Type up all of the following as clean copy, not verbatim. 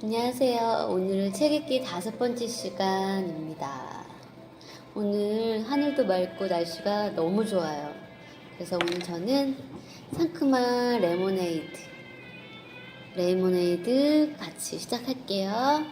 안녕하세요. 오늘은 책 읽기 5번째 시간입니다. 오늘 하늘도 맑고 날씨가 너무 좋아요. 그래서 오늘 저는 상큼한 레모네이드 같이 시작할게요.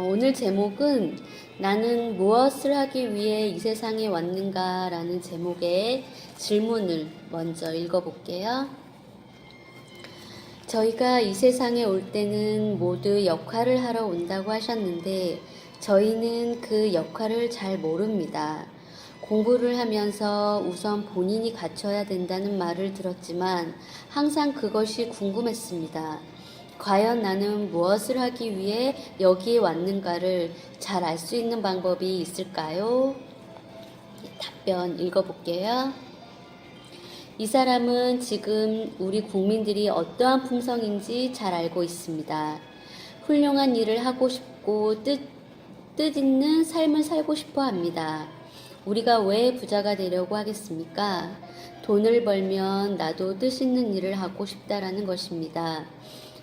오늘 제목은 나는 무엇을 하기 위해 이 세상에 왔는가 라는 제목의 질문을 먼저 읽어볼게요. 저희가 이 세상에 올 때는 모두 역할을 하러 온다고 하셨는데 저희는 그 역할을 잘 모릅니다. 공부를 하면서 우선 본인이 갖춰야 된다는 말을 들었지만 항상 그것이 궁금했습니다. 과연 나는 무엇을 하기 위해 여기에 왔는가를 잘 알 수 있는 방법이 있을까요? 답변 읽어볼게요. 이 사람은 지금 우리 국민들이 어떠한 품성인지 잘 알고 있습니다. 훌륭한 일을 하고 싶고 뜻있는 삶을 살고 싶어 합니다. 우리가 왜 부자가 되려고 하겠습니까? 돈을 벌면 나도 뜻있는 일을 하고 싶다라는 것입니다.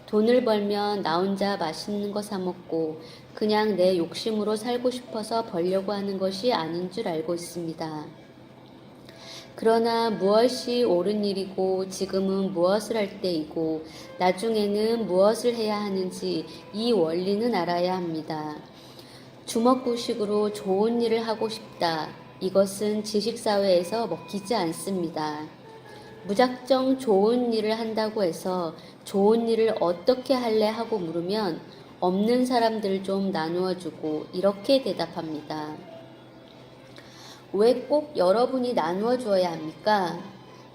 돈을 벌면 나 혼자 맛있는 거 사 먹고 그냥 내 욕심으로 살고 싶어서 벌려고 하는 것이 아닌 줄 알고 있습니다. 그러나 무엇이 옳은 일이고 지금은 무엇을 할 때이고 나중에는 무엇을 해야 하는지 이 원리는 알아야 합니다. 주먹구식으로 좋은 일을 하고 싶다. 이것은 지식사회에서 먹히지 않습니다. 무작정 좋은 일을 한다고 해서 좋은 일을 어떻게 할래 하고 물으면 없는 사람들 좀 나누어 주고 이렇게 대답합니다. 왜 꼭 여러분이 나누어 주어야 합니까?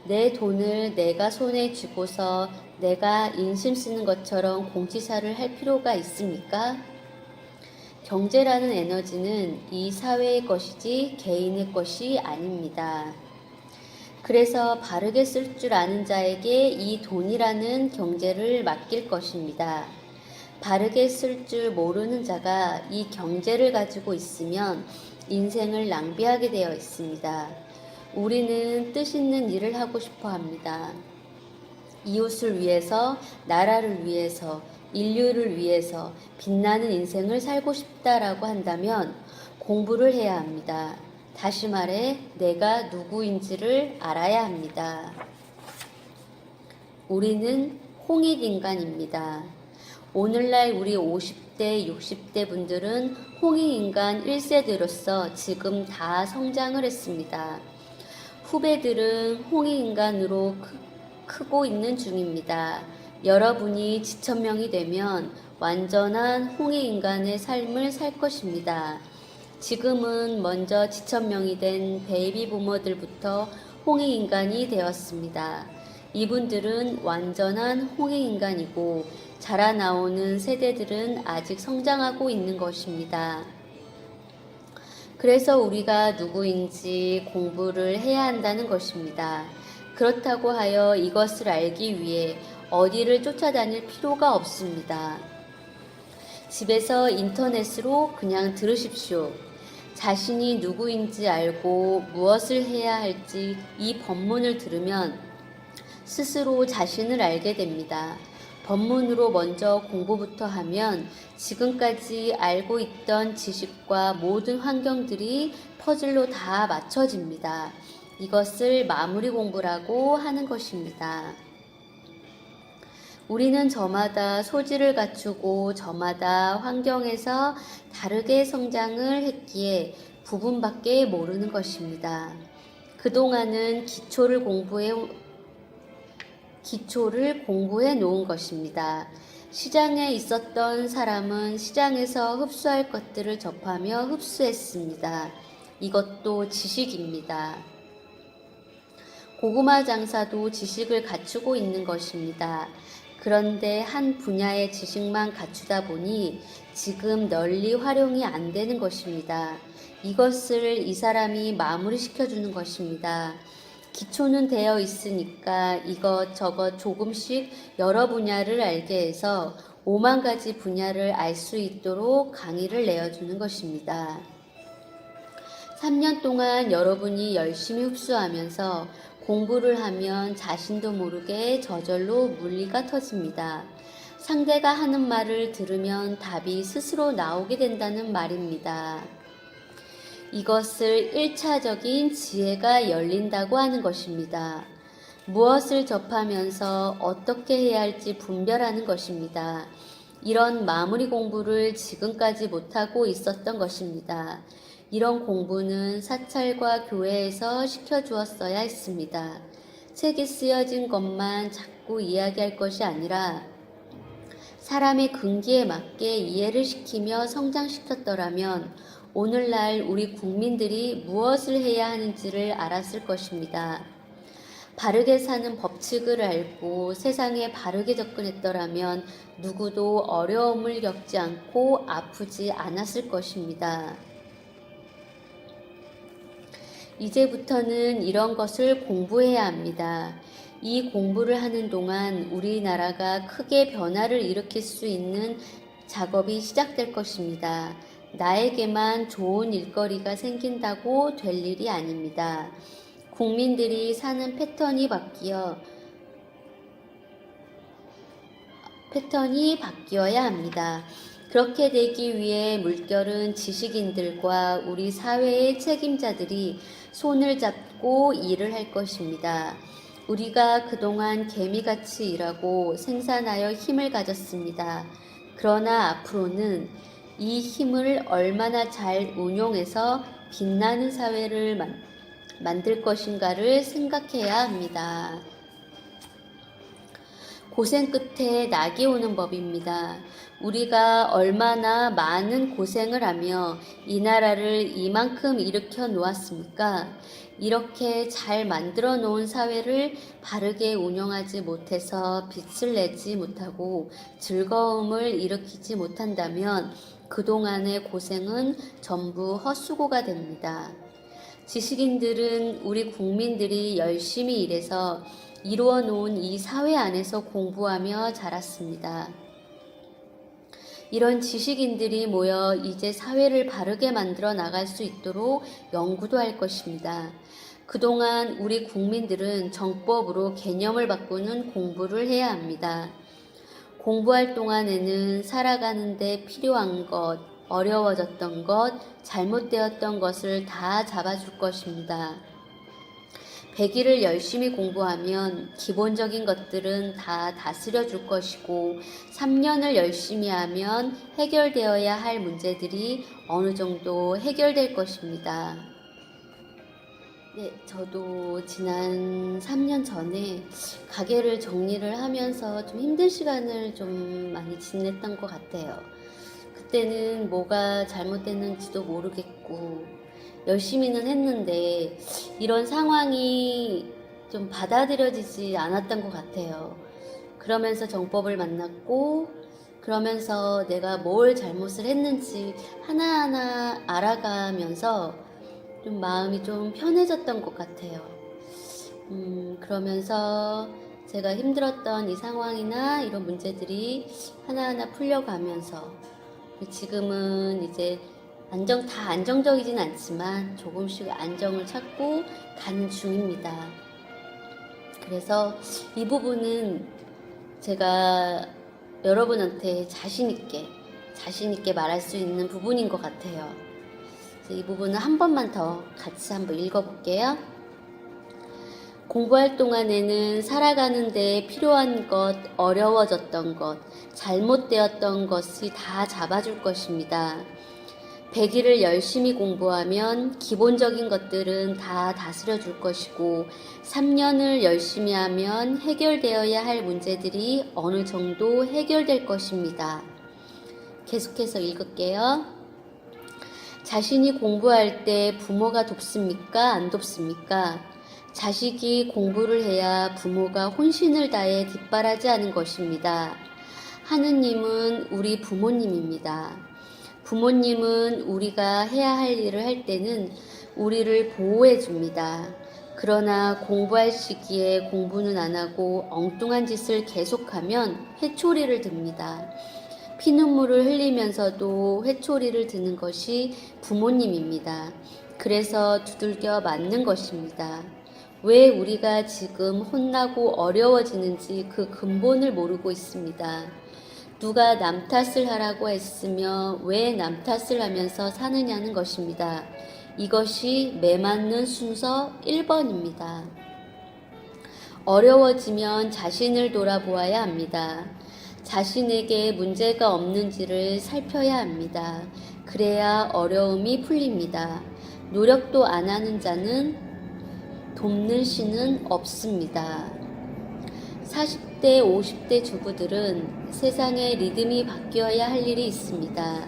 내 돈을 내가 손에 쥐고서 내가 인심 쓰는 것처럼 공치사를 할 필요가 있습니까? 경제라는 에너지는 이 사회의 것이지 개인의 것이 아닙니다. 그래서 바르게 쓸 줄 아는 자에게 이 돈이라는 경제를 맡길 것입니다. 바르게 쓸 줄 모르는 자가 이 경제를 가지고 있으면 인생을 낭비하게 되어 있습니다. 우리는 뜻있는 일을 하고 싶어 합니다. 이웃을 위해서, 나라를 위해서, 인류를 위해서 빛나는 인생을 살고 싶다라고 한다면 공부를 해야 합니다. 다시 말해, 내가 누구인지를 알아야 합니다. 우리는 홍익인간입니다. 오늘날 우리 50대, 60대 분들은 홍익인간 1세대로서 지금 다 성장을 했습니다. 후배들은 홍익인간으로 크고 있는 중입니다. 여러분이 지천명이 되면 완전한 홍익인간의 삶을 살 것입니다. 지금은 먼저 지천명이 된 베이비 부모들부터 홍익인간이 되었습니다. 이분들은 완전한 홍익인간이고 자라나오는 세대들은 아직 성장하고 있는 것입니다. 그래서 우리가 누구인지 공부를 해야 한다는 것입니다. 그렇다고 하여 이것을 알기 위해 어디를 쫓아다닐 필요가 없습니다. 집에서 인터넷으로 그냥 들으십시오. 자신이 누구인지 알고 무엇을 해야 할지 이 법문을 들으면 스스로 자신을 알게 됩니다. 법문으로 먼저 공부부터 하면 지금까지 알고 있던 지식과 모든 환경들이 퍼즐로 다 맞춰집니다. 이것을 마무리 공부라고 하는 것입니다. 우리는 저마다 소질을 갖추고 저마다 환경에서 다르게 성장을 했기에 부분밖에 모르는 것입니다. 그동안은 기초를 공부해 놓은 것입니다. 시장에 있었던 사람은 시장에서 흡수할 것들을 접하며 흡수했습니다. 이것도 지식입니다. 고구마 장사도 지식을 갖추고 있는 것입니다. 그런데 한 분야의 지식만 갖추다 보니 지금 널리 활용이 안 되는 것입니다. 이것을 이 사람이 마무리 시켜주는 것입니다. 기초는 되어 있으니까 이것저것 조금씩 여러 분야를 알게 해서 5만 가지 분야를 알 수 있도록 강의를 내어주는 것입니다. 3년 동안 여러분이 열심히 흡수하면서 공부를 하면 자신도 모르게 저절로 물리가 터집니다. 상대가 하는 말을 들으면 답이 스스로 나오게 된다는 말입니다. 이것을 1차적인 지혜가 열린다고 하는 것입니다. 무엇을 접하면서 어떻게 해야 할지 분별하는 것입니다. 이런 마무리 공부를 지금까지 못하고 있었던 것입니다. 이런 공부는 사찰과 교회에서 시켜주었어야 했습니다. 책이 쓰여진 것만 자꾸 이야기할 것이 아니라 사람의 근기에 맞게 이해를 시키며 성장시켰더라면 오늘날 우리 국민들이 무엇을 해야 하는지를 알았을 것입니다. 바르게 사는 법칙을 알고 세상에 바르게 접근했더라면 누구도 어려움을 겪지 않고 아프지 않았을 것입니다. 이제부터는 이런 것을 공부해야 합니다. 이 공부를 하는 동안 우리나라가 크게 변화를 일으킬 수 있는 작업이 시작될 것입니다. 나에게만 좋은 일거리가 생긴다고 될 일이 아닙니다. 국민들이 사는 패턴이 바뀌어야 합니다. 그렇게 되기 위해 물결은 지식인들과 우리 사회의 책임자들이 손을 잡고 일을 할 것입니다. 우리가 그동안 개미같이 일하고 생산하여 힘을 가졌습니다. 그러나 앞으로는 이 힘을 얼마나 잘 운용해서 빛나는 사회를 만들 것인가를 생각해야 합니다. 고생 끝에 낙이 오는 법입니다. 우리가 얼마나 많은 고생을 하며 이 나라를 이만큼 일으켜 놓았습니까? 이렇게 잘 만들어 놓은 사회를 바르게 운영하지 못해서 빛을 내지 못하고 즐거움을 일으키지 못한다면 그동안의 고생은 전부 헛수고가 됩니다. 지식인들은 우리 국민들이 열심히 일해서 이루어 놓은 이 사회 안에서 공부하며 자랐습니다. 이런 지식인들이 모여 이제 사회를 바르게 만들어 나갈 수 있도록 연구도 할 것입니다. 그동안 우리 국민들은 정법으로 개념을 바꾸는 공부를 해야 합니다. 공부할 동안에는 살아가는 데 필요한 것, 어려워졌던 것, 잘못되었던 것을 다 잡아줄 것입니다. 100일을 열심히 공부하면 기본적인 것들은 다 다스려 줄 것이고 3년을 열심히 하면 해결되어야 할 문제들이 어느 정도 해결될 것입니다. 네, 저도 지난 3년 전에 가게를 정리를 하면서 좀 힘든 시간을 좀 많이 지냈던 것 같아요. 그때는 뭐가 잘못됐는지도 모르겠고 열심히는 했는데 이런 상황이 좀 받아들여지지 않았던 것 같아요. 그러면서 정법을 만났고 그러면서 내가 뭘 잘못을 했는지 하나하나 알아가면서 좀 마음이 좀 편해졌던 것 같아요. 그러면서 제가 힘들었던 이 상황이나 이런 문제들이 하나하나 풀려가면서 지금은 이제 다 안정적이진 않지만 조금씩 안정을 찾고 가는 중입니다. 그래서 이 부분은 제가 여러분한테 자신 있게 말할 수 있는 부분인 것 같아요. 이 부분은 한 번만 더 같이 한번 읽어볼게요. 공부할 동안에는 살아가는 데 필요한 것, 어려워졌던 것, 잘못되었던 것이 다 잡아줄 것입니다. 100일을 열심히 공부하면 기본적인 것들은 다 다스려 줄 것이고 3년을 열심히 하면 해결되어야 할 문제들이 어느 정도 해결될 것입니다. 계속해서 읽을게요. 자신이 공부할 때 부모가 돕습니까? 안 돕습니까? 자식이 공부를 해야 부모가 혼신을 다해 뒷바라지하는 것입니다. 하느님은 우리 부모님입니다. 부모님은 우리가 해야 할 일을 할 때는 우리를 보호해 줍니다. 그러나 공부할 시기에 공부는 안 하고 엉뚱한 짓을 계속하면 회초리를 듭니다. 피눈물을 흘리면서도 회초리를 드는 것이 부모님입니다. 그래서 두들겨 맞는 것입니다. 왜 우리가 지금 혼나고 어려워지는지 그 근본을 모르고 있습니다. 누가 남 탓을 하라고 했으며 왜 남 탓을 하면서 사느냐는 것입니다. 이것이 매맞는 순서 1번입니다. 어려워지면 자신을 돌아보아야 합니다. 자신에게 문제가 없는지를 살펴야 합니다. 그래야 어려움이 풀립니다. 노력도 안 하는 자는 돕는 신은 없습니다. 40대, 50대 주부들은 세상의 리듬이 바뀌어야 할 일이 있습니다.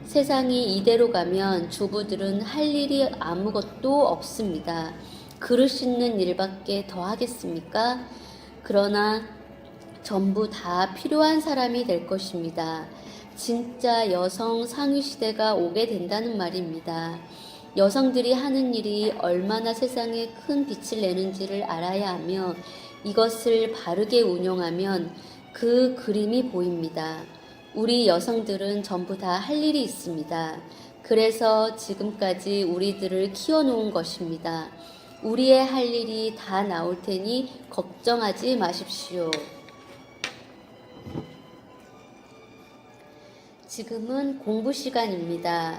세상이 이대로 가면 주부들은 할 일이 아무것도 없습니다. 그릇 씻는 일밖에 더 하겠습니까? 그러나 전부 다 필요한 사람이 될 것입니다. 진짜 여성 상위 시대가 오게 된다는 말입니다. 여성들이 하는 일이 얼마나 세상에 큰 빛을 내는지를 알아야 하며 이것을 바르게 운용하면 그 그림이 보입니다. 우리 여성들은 전부 다 할 일이 있습니다. 그래서 지금까지 우리들을 키워놓은 것입니다. 우리의 할 일이 다 나올 테니 걱정하지 마십시오. 지금은 공부 시간입니다.